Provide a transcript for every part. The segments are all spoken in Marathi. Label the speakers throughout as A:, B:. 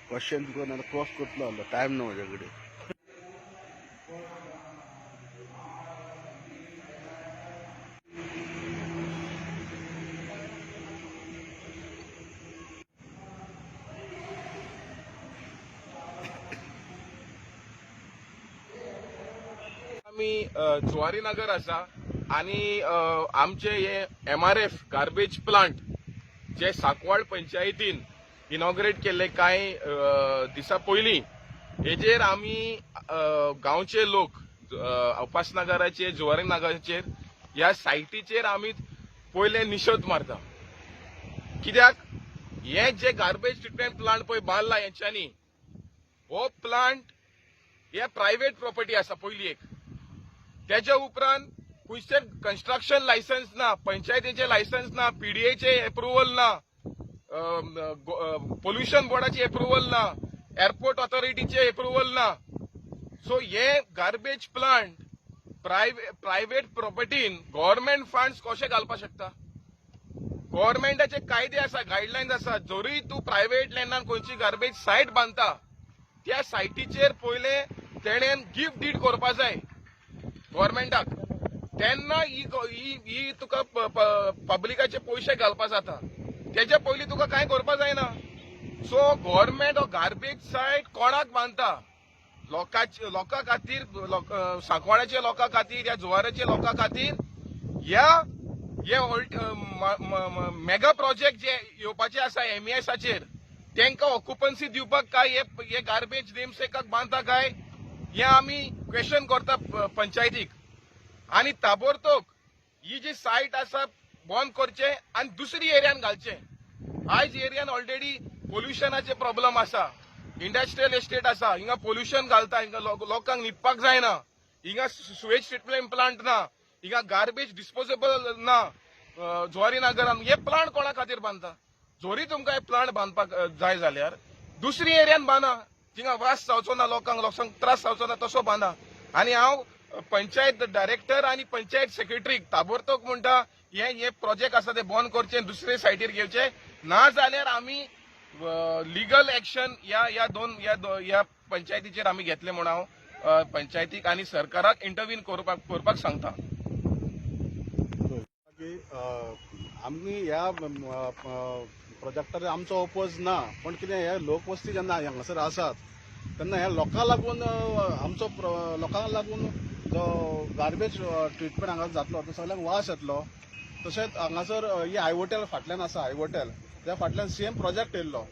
A: क्वेश्चन तुका क्रॉस करतलो आसलो टायम ना म्हजे कडेन.
B: आम्ही जुवारी नगर आसा आणि आमचे हे MRF गार्बेज प्लांट जे सांकवाळ पंचायतीन इनॉग्रेट केले कांय दिसा पयलीं हेजेर आमी गांवचे लोक उपासनगराचे जुवारी नगराचेर ह्या सायटीचेर आमी पयले निशेध मारता. कित्याक हे जे गार्बेज ट्रिटमेंट प्लांट पळय बांदला हेंच्यांनी हो प्लांट हे प्रायव्हेट प्रॉपर्टी आसा पयली एक. त्याच्या उपरांत खंयचे कन्स्ट्रक्शन लायसन्स ना, पंचायतीचे लायसन्स ना, PDAचे एप्रुवल ना, पोल्युशन बोर्डाचे एप्रुवल ना, एअरपोर्ट ऑथॉरिटीचे एप्रुवल ना. सो हे गार्बेज प्लांट प्रायव्हेट प्रॉपर्टीन गव्हर्नमेंट फंड्स कशे घालपाक शकता. गव्हर्नमेंटाचे कायदे आसा, गायडलायन्स आसा. जरी तूं प्रायव्हेट लँडान खंयची गार्बेज सायट बांदता त्या सायटीचेर पयले तेणेन गिफ्ट डीड करपाक जाय गव्हर्नमेंटाक. तेन्ना ही तुका पब्लिकाचे पयशे घालपाक जाता. तेच्या पयलीं तुका कांय करपाक जायना. सो गव्हर्नमेंट हो गार्बेज सायट कोणाक बांदता? लोकां खातीर, सांकवाळ्याच्या लोकां खातीर, ह्या जुवाराच्या लोकां खातीर हे मेगा प्रोजेक्ट जे येवपाचे आसा MESाचेर तांकां ऑक्युपन्सी दिवपाक काय हे गार्बेज नेमसेकाक बांदता काय हे आमी क्वेश्चन करता पंचायतीक. आणि ताबडतोब ही जी सायट आसा बंद करचे आणि दुसरी एरियान घालचे. आयज एरियान ऑलरेडी पोल्युशनाचे प्रॉब्लेम आसा, इंडस्ट्रियल एस्टेट आसा, हिंगा पोल्युशन घालता, हिंगा लोकांक न्हिदपाक जायना, हिंगा सुवेज ट्रिटमेंट प्लांट ना, हिंगा गार्बेज डिस्पोजेबल ना. जुवारी नगरान हे प्लांट कोणा खातीर बांदता? जोरी तुमकां हे प्लांट बांदपाक जाय जाल्यार दुसरी एरियान बांदा, थिंगा वास जावचो ना, लोकांक त्रास जावचो ना, तसो बांदा. आणि हांव पंचायत डायरेक्टर आणि पंचायत सेक्रेटरीक ताबडतोब म्हणटा हे प्रोजेक्ट आसा ते बंद करचे, दुसरे सायटीर घेवचे. ना जाल्यार आमी लिगल एक्शन या पंचायतीचेर आमी घेतले म्हूण हांव पंचायतीक आणि सरकाराक इंटरव्हीन करपाक सांगता.
A: आमी ह्या प्रोजेक्टार आमचो ओपोज ना, पण कितें हे लोकवस्ती जेन्ना हांगासर आसात तेन्ना ह्या लोकांक लागून आमचो लोकांक लागून जो गार्बेज ट्रिटमेंट हांगा जातलो तो सगळ्यांक वास येतलो. तशेंच हांगासर ही आयवोटेल फाटल्यान आसा, आयवोटेल त्या फाटल्यान सेम प्रोजेक्ट येयल्लो,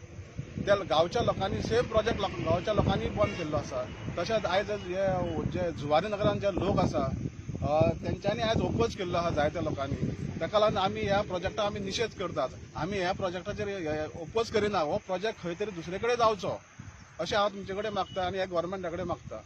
A: त्या गांवच्या लोकांनी सेम प्रोजेक्ट गांवच्या लोकांनी बंद केल्लो आसा. तशेंच आयज हे जे जुवारी नगरान जे लोक आसा तेंच्यांनी आयज ओपोज केल्लो आहा जायत्या लोकांनी. ताका लागून आमी ह्या प्रोजेक्टाक आमी निशेध करतात. आमी ह्या प्रोजेक्टाचेर ओपोज करिना. हो प्रोजेक्ट खंय तरी दुसरे कडेन जावचो अशें हांव तुमचे कडेन मागता आणि ह्या गव्हर्नमेंटा कडेन मागता.